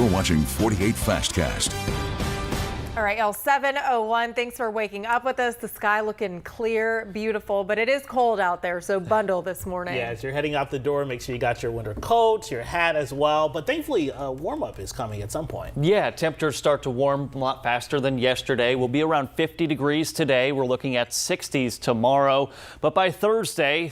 You're watching 48 Fastcast. All right, y'all, 7:01. Thanks for waking up with us. The sky looking clear, beautiful, but it is cold out there, so bundle this morning. Yeah, as you're heading out the door, make sure you got your winter coats, your hat as well. But thankfully, a warm-up is coming at some point. Yeah, temperatures start to warm a lot faster than yesterday. We'll be around 50 degrees today. We're looking at 60s tomorrow. But by Thursday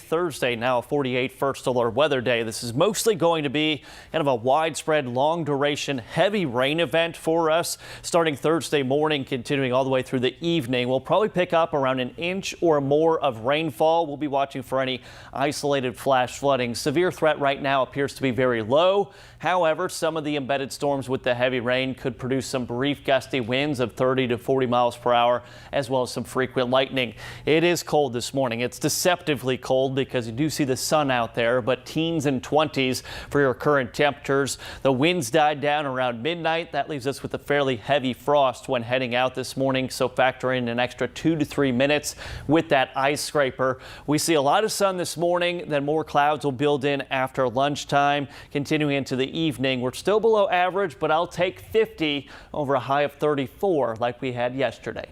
now a 48 first alert weather day. This is mostly going to be kind of a widespread, long-duration, heavy rain event for us starting Thursday morning, continuing all the way through the evening. We'll probably pick up around an inch or more of rainfall. We'll be watching for any isolated flash flooding. Severe threat right now appears to be very low. However, some of the embedded storms with the heavy rain could produce some brief gusty winds of 30 to 40 miles per hour, as well as some frequent lightning. It is cold this morning. It's deceptively cold because you do see the sun out there, but teens and 20s for your current temperatures. The winds died down around midnight. That leaves us with a fairly heavy frost when heading out this morning, so factor in an extra 2 to 3 minutes with that ice scraper. We see a lot of sun this morning, then more clouds will build in after lunchtime. Continuing into the evening, we're still below average, but I'll take 50 over a high of 34 like we had yesterday.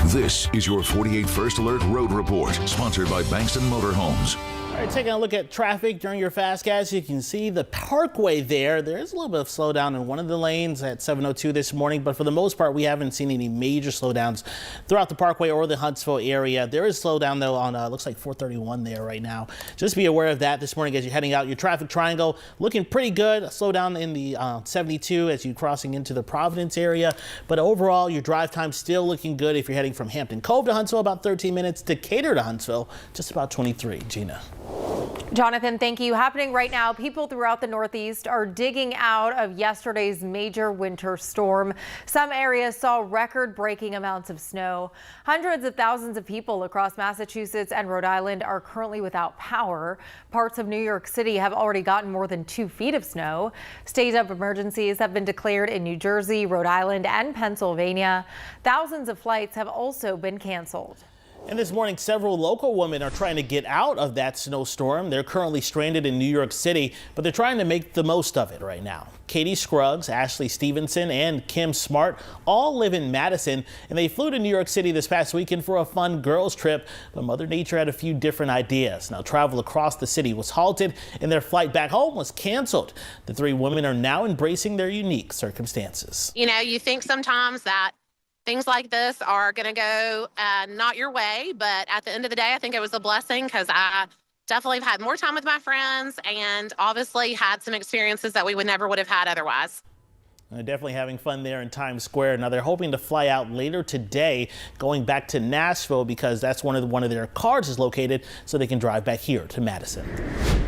This is your 48 First Alert Road Report, sponsored by Bankston Motorhomes. All right, taking a look at traffic during your Fastcast, you can see the Parkway there. There is a little bit of slowdown in one of the lanes at 7:02 this morning, but for the most part, we haven't seen any major slowdowns throughout the Parkway or the Huntsville area. There is slowdown, though, on looks like 431 there right now. Just be aware of that this morning as you're heading out. Your traffic triangle looking pretty good. A slowdown in the 72 as you're crossing into the Providence area, but overall, your drive time still looking good if you're heading from Hampton Cove to Huntsville, about 13 minutes. Decatur to Huntsville, just about 23. Gina. Jonathan, thank you. Happening right now, people throughout the Northeast are digging out of yesterday's major winter storm. Some areas saw record-breaking amounts of snow. Hundreds of thousands of people across Massachusetts and Rhode Island are currently without power. Parts of New York City have already gotten more than 2 feet of snow. State of emergencies have been declared in New Jersey, Rhode Island, and Pennsylvania. Thousands of flights have also been canceled. And this morning, several local women are trying to get out of that snowstorm. They're currently stranded in New York City, but they're trying to make the most of it right now. Katie Scruggs, Ashley Stevenson, and Kim Smart all live in Madison, and they flew to New York City this past weekend for a fun girls trip, but Mother Nature had a few different ideas. Now, travel across the city was halted, and their flight back home was canceled. The 3 women are now embracing their unique circumstances. You know, you think sometimes that things like this are going to go not your way, but at the end of the day, I think it was a blessing because I definitely have had more time with my friends and obviously had some experiences that we would have had otherwise. They're definitely having fun there in Times Square. Now they're hoping to fly out later today, going back to Nashville because that's one of their cars is located, so they can drive back here to Madison.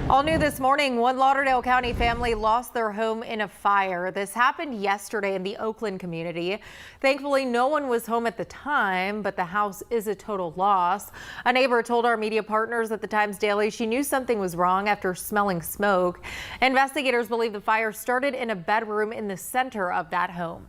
All new this morning, one Lauderdale County family lost their home in a fire. This happened yesterday in the Oakland community. Thankfully, no one was home at the time, but the house is a total loss. A neighbor told our media partners at the Times Daily she knew something was wrong after smelling smoke. Investigators believe the fire started in a bedroom in the center of that home.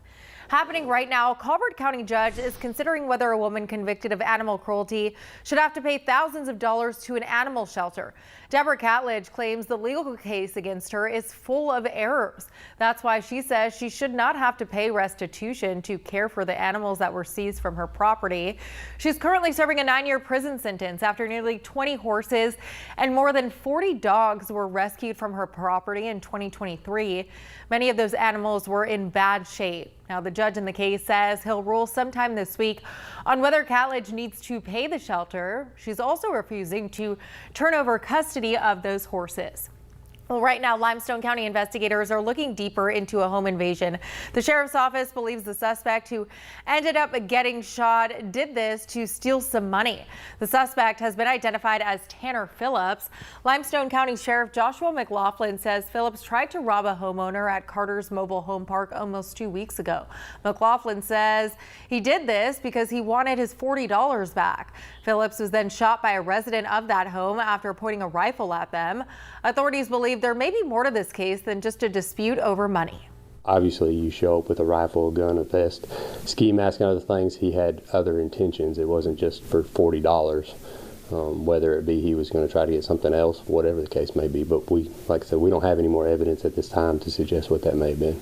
Happening right now, a Colbert County judge is considering whether a woman convicted of animal cruelty should have to pay thousands of dollars to an animal shelter. Deborah Catledge claims the legal case against her is full of errors. That's why she says she should not have to pay restitution to care for the animals that were seized from her property. She's currently serving a 9-year prison sentence after nearly 20 horses and more than 40 dogs were rescued from her property in 2023. Many of those animals were in bad shape. Now, the judge in the case says he'll rule sometime this week on whether Catledge needs to pay the shelter. She's also refusing to turn over custody of those horses. Well, right now, Limestone County investigators are looking deeper into a home invasion. The sheriff's office believes the suspect who ended up getting shot did this to steal some money. The suspect has been identified as Tanner Phillips. Limestone County Sheriff Joshua McLaughlin says Phillips tried to rob a homeowner at Carter's Mobile Home Park almost 2 weeks ago. McLaughlin says he did this because he wanted his $40 back. Phillips was then shot by a resident of that home after pointing a rifle at them. Authorities believe there may be more to this case than just a dispute over money. Obviously, you show up with a rifle, a gun, a vest, ski mask, and other things. He had other intentions. It wasn't just for $40. Whether it be he was going to try to get something else, whatever the case may be. But like I said, we don't have any more evidence at this time to suggest what that may have been.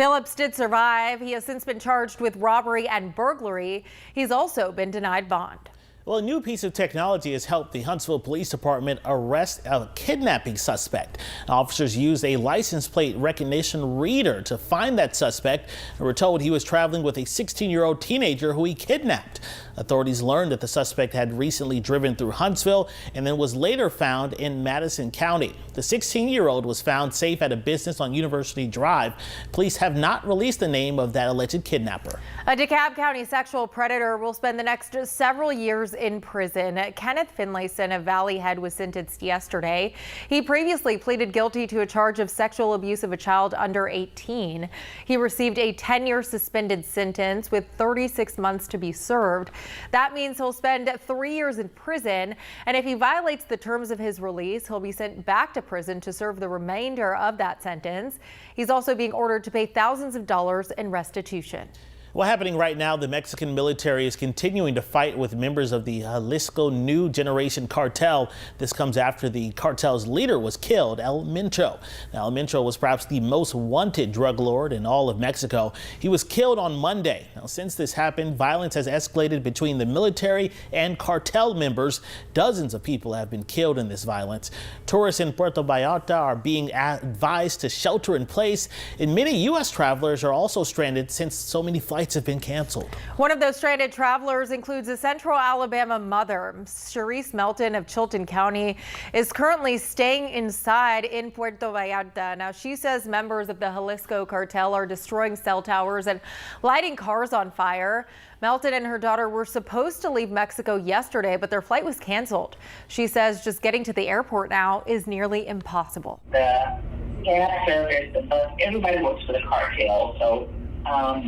Phillips did survive. He has since been charged with robbery and burglary. He's also been denied bond. Well, a new piece of technology has helped the Huntsville Police Department arrest a kidnapping suspect. Officers used a license plate recognition reader to find that suspect and were told he was traveling with a 16-year-old teenager who he kidnapped. Authorities learned that the suspect had recently driven through Huntsville and then was later found in Madison County. The 16-year-old was found safe at a business on University Drive. Police have not released the name of that alleged kidnapper. A DeKalb County sexual predator will spend the next several years in prison. Kenneth Finlayson of Valley Head was sentenced yesterday. He previously pleaded guilty to a charge of sexual abuse of a child under 18. He received a 10-year suspended sentence with 36 months to be served. That means he'll spend 3 years in prison, and if he violates the terms of his release, he'll be sent back to prison to serve the remainder of that sentence. He's also being ordered to pay thousands of dollars in restitution. Well, happening right now, the Mexican military is continuing to fight with members of the Jalisco New Generation cartel. This comes after the cartel's leader was killed, El Mencho. Now, El Mencho was perhaps the most wanted drug lord in all of Mexico. He was killed on Monday. Now, since this happened, violence has escalated between the military and cartel members. Dozens of people have been killed in this violence. Tourists in Puerto Vallarta are being advised to shelter in place, and many U.S. travelers are also stranded since so many flights have been canceled. One of those stranded travelers includes a Central Alabama mother. Sharice Melton of Chilton County is currently staying inside in Puerto Vallarta. Now, she says members of the Jalisco cartel are destroying cell towers and lighting cars on fire. Melton and her daughter were supposed to leave Mexico yesterday, but their flight was canceled. She says just getting to the airport now is nearly impossible. The gas service, the bus, everybody works for the cartel, so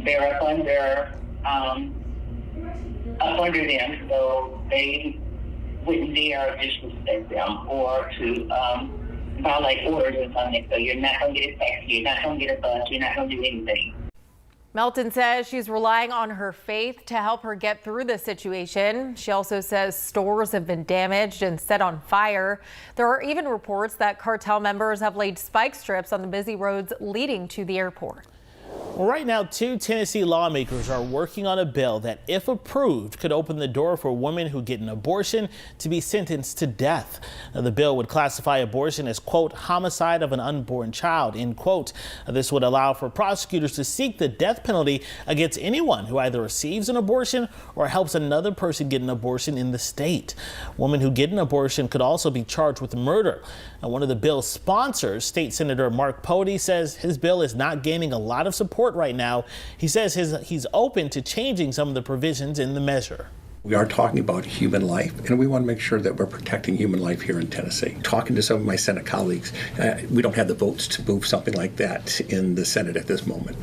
they're up under them, so they wouldn't dare disrespect them or to violate orders or something. So you're not going to get a taxi, you're not going to get a bus, you're not going to do anything. Melton says she's relying on her faith to help her get through the situation. She also says stores have been damaged and set on fire. There are even reports that cartel members have laid spike strips on the busy roads leading to the airport. Well, right now, 2 Tennessee lawmakers are working on a bill that, if approved, could open the door for women who get an abortion to be sentenced to death. Now, the bill would classify abortion as, quote, homicide of an unborn child, end quote. This would allow for prosecutors to seek the death penalty against anyone who either receives an abortion or helps another person get an abortion in the state. Women who get an abortion could also be charged with murder. Now, one of the bill's sponsors, State Senator Mark Pody, says his bill is not gaining a lot of support right now. He says he's open to changing some of the provisions in the measure. We are talking about human life, and we want to make sure that we're protecting human life here in Tennessee. Talking to some of my Senate colleagues, we don't have the votes to move something like that in the Senate at this moment.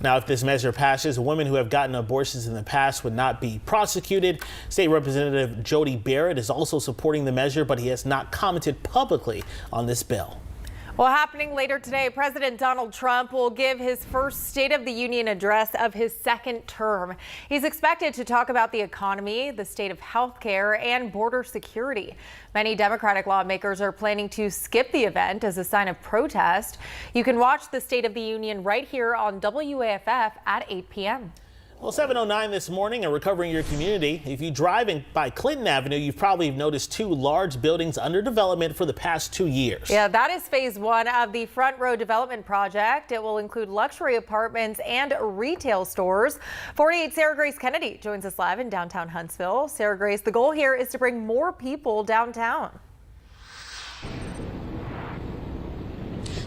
Now, if this measure passes, women who have gotten abortions in the past would not be prosecuted. State Representative Jody Barrett is also supporting the measure, but he has not commented publicly on this bill. Well, happening later today, President Donald Trump will give his first State of the Union address of his second term. He's expected to talk about the economy, the state of health care, and border security. Many Democratic lawmakers are planning to skip the event as a sign of protest. You can watch the State of the Union right here on WAFF at 8 p.m. Well, 7:09 this morning and recovering your community. If you're driving by Clinton Avenue, you've probably noticed 2 large buildings under development for the past 2 years. Yeah, that is phase 1 of the Front Row Development Project. It will include luxury apartments and retail stores. 48 Sarah Grace Kennedy joins us live in downtown Huntsville. Sarah Grace, the goal here is to bring more people downtown.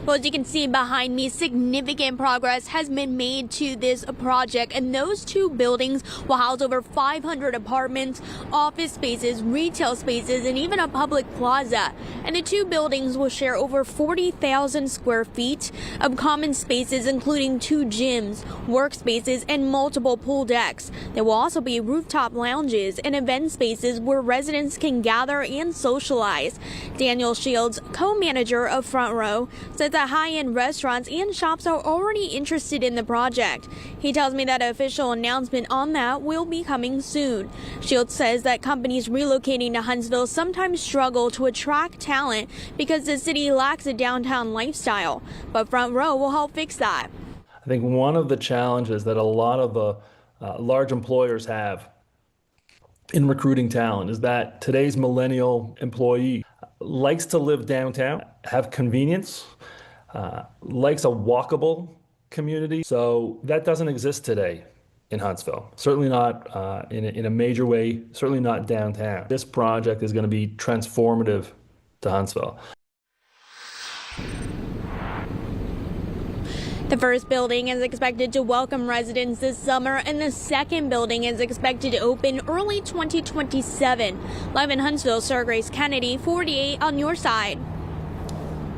Well, as you can see behind me, significant progress has been made to this project, and those 2 buildings will house over 500 apartments, office spaces, retail spaces, and even a public plaza. And the 2 buildings will share over 40,000 square feet of common spaces, including 2 gyms, workspaces, and multiple pool decks. There will also be rooftop lounges and event spaces where residents can gather and socialize. Daniel Shields, co-manager of Front Row, said that high-end restaurants and shops are already interested in the project. He tells me that an official announcement on that will be coming soon. Shoals says that companies relocating to Huntsville sometimes struggle to attract talent because the city lacks a downtown lifestyle, but Front Row will help fix that. I think one of the challenges that a lot of the large employers have in recruiting talent is that today's millennial employee likes to live downtown, have convenience, likes a walkable community. So that doesn't exist today in Huntsville. Certainly not in a major way, certainly not downtown. This project is going to be transformative to Huntsville. The first building is expected to welcome residents this summer, and the second building is expected to open early 2027. Live in Huntsville, Sarah Grace Kennedy, 48 on your side.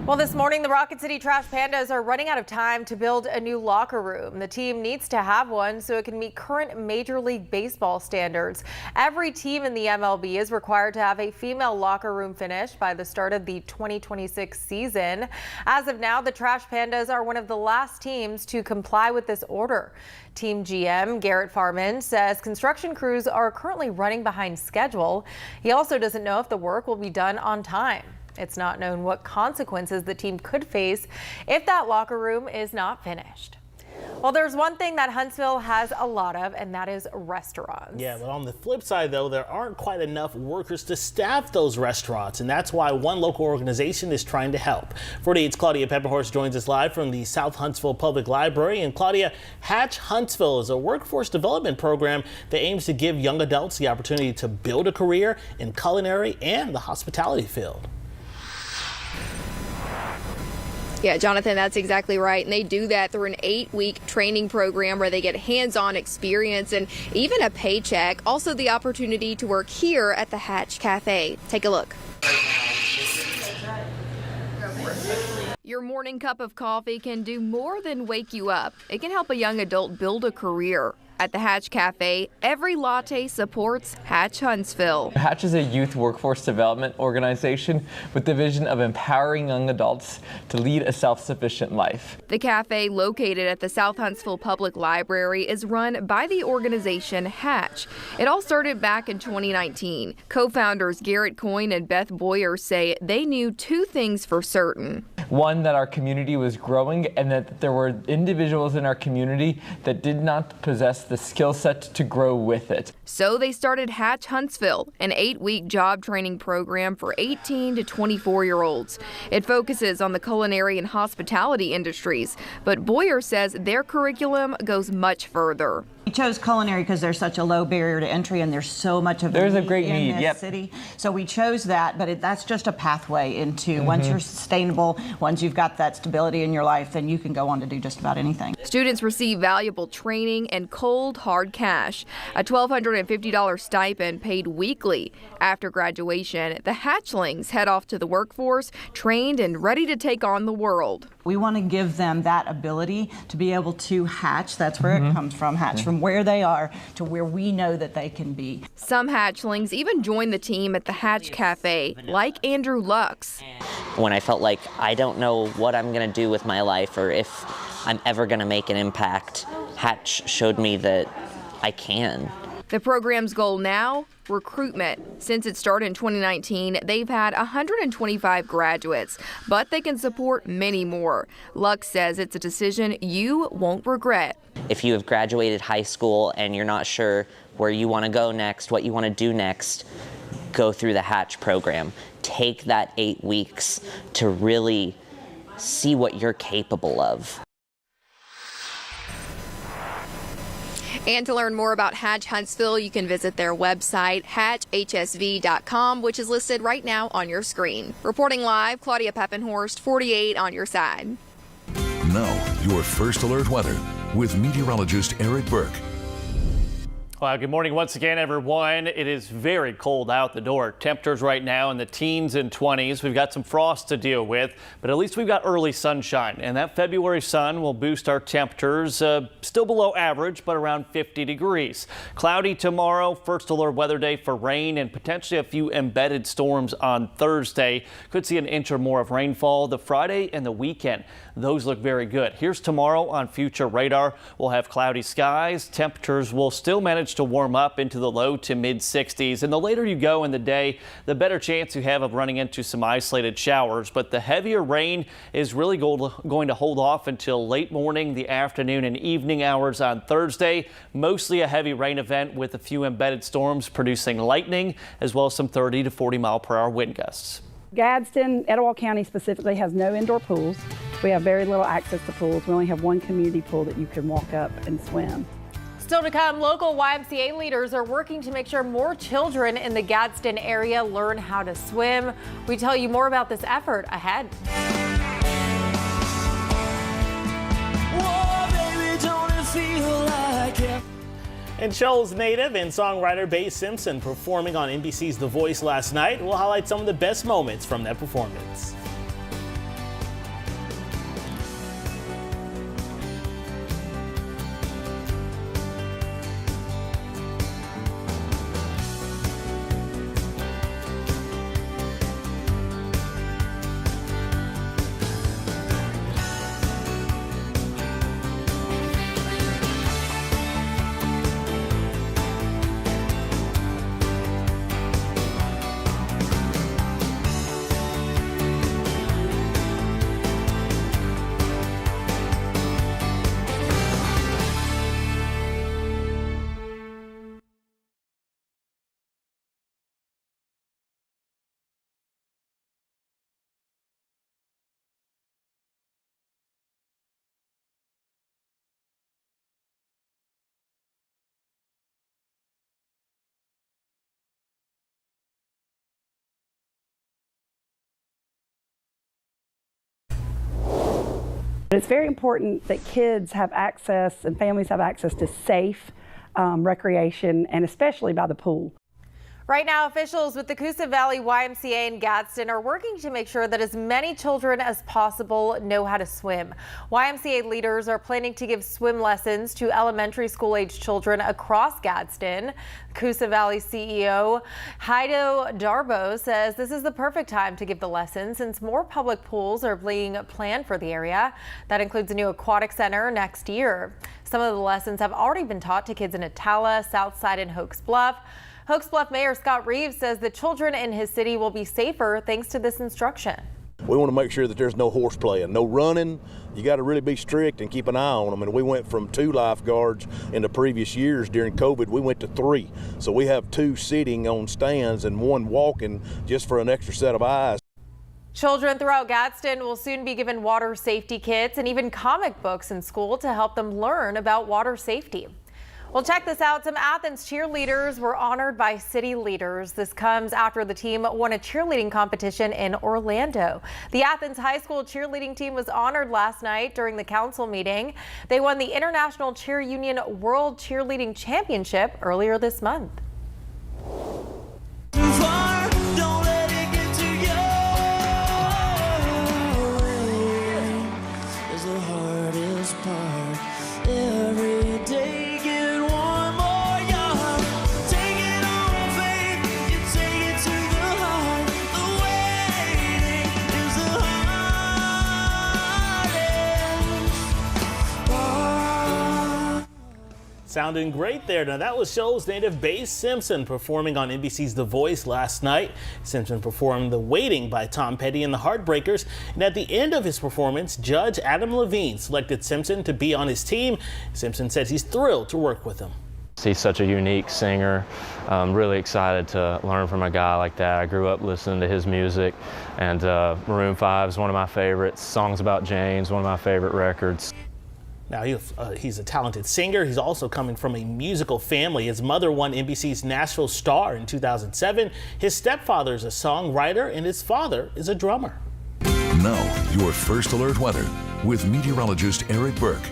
Well, this morning, the Rocket City Trash Pandas are running out of time to build a new locker room. The team needs to have one so it can meet current Major League Baseball standards. Every team in the MLB is required to have a female locker room finished by the start of the 2026 season. As of now, the Trash Pandas are one of the last teams to comply with this order. Team GM Garrett Farman says construction crews are currently running behind schedule. He also doesn't know if the work will be done on time. It's not known what consequences the team could face if that locker room is not finished. Well, there's one thing that Huntsville has a lot of, and that is restaurants. Yeah, but on the flip side, though, there aren't quite enough workers to staff those restaurants, and that's why one local organization is trying to help. 48's Claudia Pepperhorse joins us live from the South Huntsville Public Library. And Claudia, Hatch Huntsville is a workforce development program that aims to give young adults the opportunity to build a career in culinary and the hospitality field. Yeah, Jonathan, that's exactly right. And they do that through an 8-week training program where they get hands-on experience and even a paycheck. Also the opportunity to work here at the Hatch Cafe. Take a look. Your morning cup of coffee can do more than wake you up. It can help a young adult build a career. At the Hatch Cafe, every latte supports Hatch Huntsville. Hatch is a youth workforce development organization with the vision of empowering young adults to lead a self-sufficient life. The cafe, located at the South Huntsville Public Library, is run by the organization Hatch. It all started back in 2019. Co-founders Garrett Coyne and Beth Boyer say they knew two things for certain. One, that our community was growing and that there were individuals in our community that did not possess the skill set to grow with it. So they started Hatch Huntsville, an 8-week job training program for 18 to 24-year-olds. It focuses on the culinary and hospitality industries, but Boyer says their curriculum goes much further. We chose culinary because there's such a low barrier to entry and there's so much of there's a a great need in this city. So we chose that, but that's just a pathway into once you're sustainable, once you've got that stability in your life, then you can go on to do just about anything. Students receive valuable training and cold, hard cash, a $1,250 stipend paid weekly. After graduation, the hatchlings head off to the workforce, trained and ready to take on the world. We want to give them that ability to be able to hatch. That's where it comes from, hatch from where they are to where we know that they can be. Some hatchlings even join the team at the Hatch Cafe, like Andrew Lux. When I felt like I don't know what I'm going to do with my life or if I'm ever going to make an impact, Hatch showed me that I can. The program's goal now? Recruitment. Since it started in 2019, they've had 125 graduates, but they can support many more. Lux says it's a decision you won't regret. If you have graduated high school and you're not sure where you want to go next, what you want to do next, go through the Hatch program. Take that 8 weeks to really see what you're capable of. And to learn more about Hatch Huntsville, you can visit their website, hatchhsv.com, which is listed right now on your screen. Reporting live, Claudia Peppenhorst, 48 on your side. Now, your First Alert weather with meteorologist Eric Burke. Well, good morning once again, everyone. It is very cold out the door. Temperatures right now in the teens and 20s. We've got some frost to deal with, but at least we've got early sunshine. And that February sun will boost our temperatures still below average, but around 50 degrees. Cloudy tomorrow, first alert weather day for rain and potentially a few embedded storms on Thursday. Could see an inch or more of rainfall the Friday and the weekend. Those look very good. Here's tomorrow on future radar. We'll have cloudy skies. Temperatures will still manage to warm up into the low to mid 60s. And the later you go in the day, the better chance you have of running into some isolated showers. But the heavier rain is really going to hold off until late morning, the afternoon and evening hours on Thursday. Mostly a heavy rain event with a few embedded storms producing lightning as well as some 30 to 40 mile per hour wind gusts. Gadsden, Etowah County specifically, has no indoor pools. We have very little access to pools. We only have one community pool that you can walk up and swim. Still to come, local YMCA leaders are working to make sure more children in the Gadsden area learn how to swim. We tell you more about this effort ahead. Whoa, baby, don't it feel like it? And Shoals native and songwriter Bass Simpson performing on NBC's The Voice last night. We'll highlight some of the best moments from that performance. It's very important that kids have access and families have access to safe recreation, and especially by the pool. Right now, officials with the Coosa Valley YMCA in Gadsden are working to make sure that as many children as possible know how to swim. YMCA leaders are planning to give swim lessons to elementary school age children across Gadsden. Coosa Valley CEO Heido Darbo says this is the perfect time to give the lessons since more public pools are being planned for the area. That includes a new aquatic center next year. Some of the lessons have already been taught to kids in Attala, Southside, and Hokes Bluff. Hokes Bluff Mayor Scott Reeves says the children in his city will be safer thanks to this instruction. We want to make sure that there's no horseplay and no running. You got to really be strict and keep an eye on them. And we went from 2 lifeguards in the previous years. During COVID, we went to 3. So we have 2 sitting on stands and 1 walking just for an extra set of eyes. Children throughout Gadsden will soon be given water safety kits and even comic books in school to help them learn about water safety. Well, check this out. Some Athens cheerleaders were honored by city leaders. This comes after the team won a cheerleading competition in Orlando. The Athens High School cheerleading team was honored last night during the council meeting. They won the International Cheer Union World Cheerleading Championship earlier this month. Sounding great there. Now that was Shoals native Bass Simpson performing on NBC's The Voice last night. Simpson performed The Waiting by Tom Petty and the Heartbreakers. And at the end of his performance, Judge Adam Levine selected Simpson to be on his team. Simpson says he's thrilled to work with him. He's such a unique singer. I'm really excited to learn from a guy like that. I grew up listening to his music, and Maroon 5 is one of my favorites. Songs About Jane's one of my favorite records. Now, he's a talented singer. He's also coming from a musical family. His mother won NBC's Nashville Star in 2007. His stepfather is a songwriter, and his father is a drummer. Now, your First Alert weather with meteorologist Eric Burke.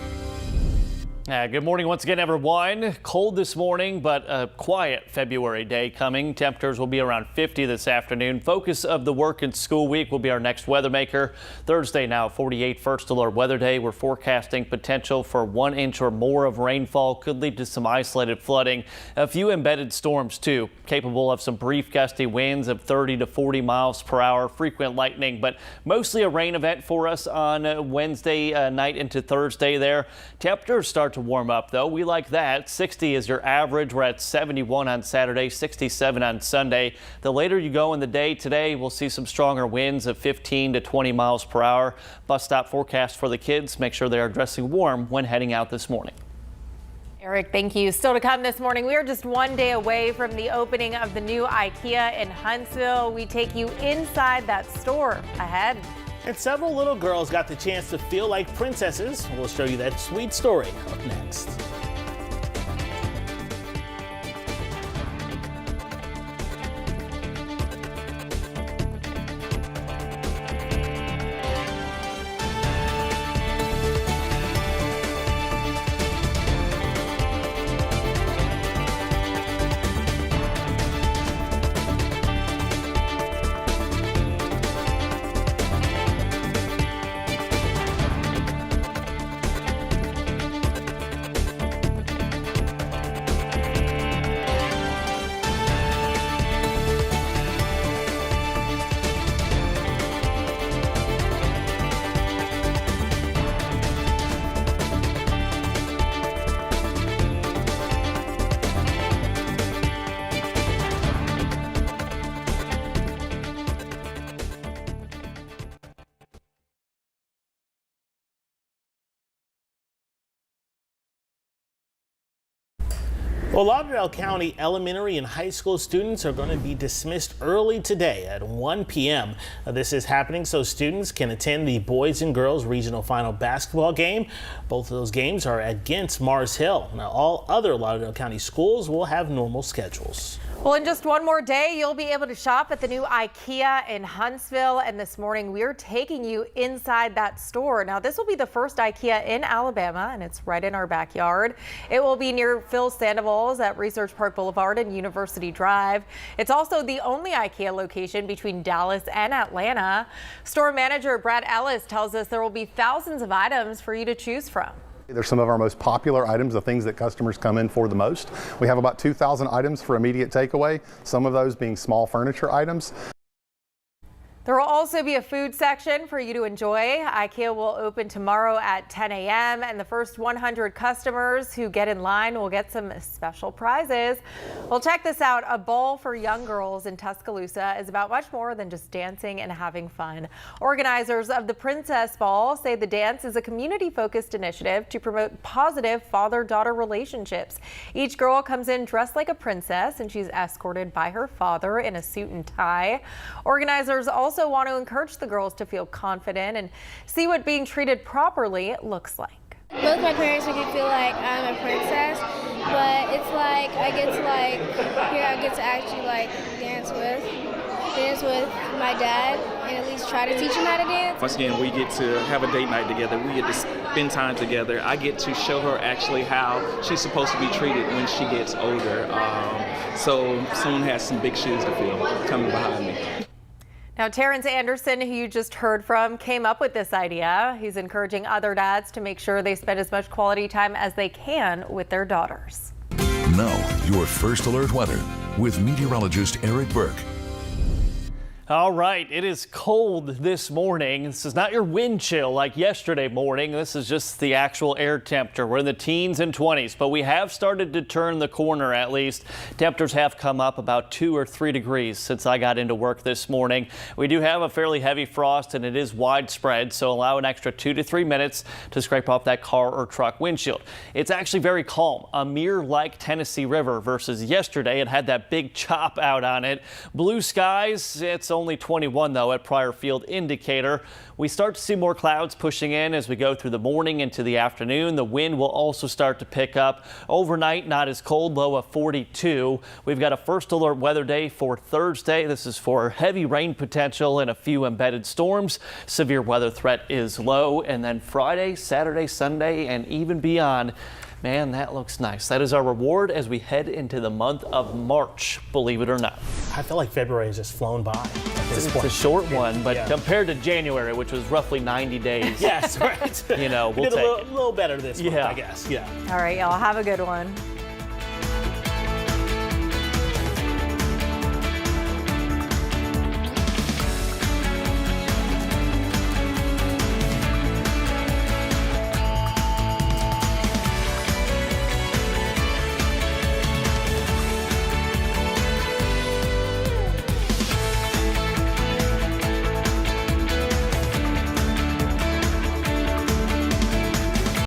Good morning once again, everyone. Cold this morning, but a quiet February day coming. Temperatures will be around 50 this afternoon. Focus of the work and school week will be our next weather maker. Thursday now, 48 first alert weather day. We're forecasting potential for 1 inch or more of rainfall. Could lead to some isolated flooding. A few embedded storms too, capable of some brief gusty winds of 30 to 40 miles per hour. Frequent lightning, but mostly a rain event for us on Wednesday night into Thursday there. Temperatures start to warm up though. We like that. 60 is your average. We're at 71 on Saturday, 67 on Sunday. The later you go in the day today, we'll see some stronger winds of 15 to 20 miles per hour. Bus stop forecast for the kids. Make sure they are dressing warm when heading out this morning. Eric, thank you. Still to come this morning, we are just one day away from the opening of the new IKEA in Huntsville. We take you inside that store ahead. And several little girls got the chance to feel like princesses. We'll show you that sweet story up next. Well, Lauderdale County elementary and high school students are going to be dismissed early today at 1 p.m. This is happening so students can attend the boys and girls regional final basketball game. Both of those games are against Mars Hill. Now, all other Lauderdale County schools will have normal schedules. Well, in just one more day, you'll be able to shop at the new IKEA in Huntsville. And this morning, we're taking you inside that store. Now, this will be the first IKEA in Alabama, and it's right in our backyard. It will be near Phil Sandoval's at Research Park Boulevard and University Drive. It's also the only IKEA location between Dallas and Atlanta. Store manager Brad Ellis tells us there will be thousands of items for you to choose from. They're some of our most popular items, the things that customers come in for the most. We have about 2,000 items for immediate takeaway, some of those being small furniture items. There will also be a food section for you to enjoy. IKEA will open tomorrow at 10 a.m. and the first 100 customers who get in line will get some special prizes. Well, check this out. A ball for young girls in Tuscaloosa is about much more than just dancing and having fun. Organizers of the Princess Ball say the dance is a community-focused initiative to promote positive father-daughter relationships. Each girl comes in dressed like a princess and she's escorted by her father in a suit and tie. Organizers also want to encourage the girls to feel confident and see what being treated properly looks like. Both my parents make me feel like I'm a princess, but it's like I get to actually dance with my dad and at least try to teach him how to dance. Once again, we get to have a date night together. We get to spend time together. I get to show her actually how she's supposed to be treated when she gets older. So someone has some big shoes to fill coming behind me. Now, Terrence Anderson, who you just heard from, came up with this idea. He's encouraging other dads to make sure they spend as much quality time as they can with their daughters. Now, your first alert weather with meteorologist Eric Burke. All right, it is cold this morning. This is not your wind chill like yesterday morning. This is just the actual air temperature. We're in the teens and 20s, but we have started to turn the corner at least. Temperatures have come up about 2 or 3 degrees since I got into work this morning. We do have a fairly heavy frost and it is widespread, so allow an extra 2 to 3 minutes to scrape off that car or truck windshield. It's actually very calm, a mere like Tennessee River versus yesterday. It had that big chop out on it. Blue skies, it's only 21 though at Pryor Field indicator. We start to see more clouds pushing in as we go through the morning into the afternoon. The wind will also start to pick up. Overnight, not as cold, low of 42. We've got a first alert weather day for Thursday. This is for heavy rain potential and a few embedded storms. Severe weather threat is low. And then Friday, Saturday, Sunday, and even beyond, Man, that looks nice. That is our reward as we head into the month of March, believe it or not. I feel like February has just flown by. It's a short one, but compared to January, which was roughly 90 days. Yes, right. You know, we did a little better this month, I guess. Yeah. All right, y'all have a good one.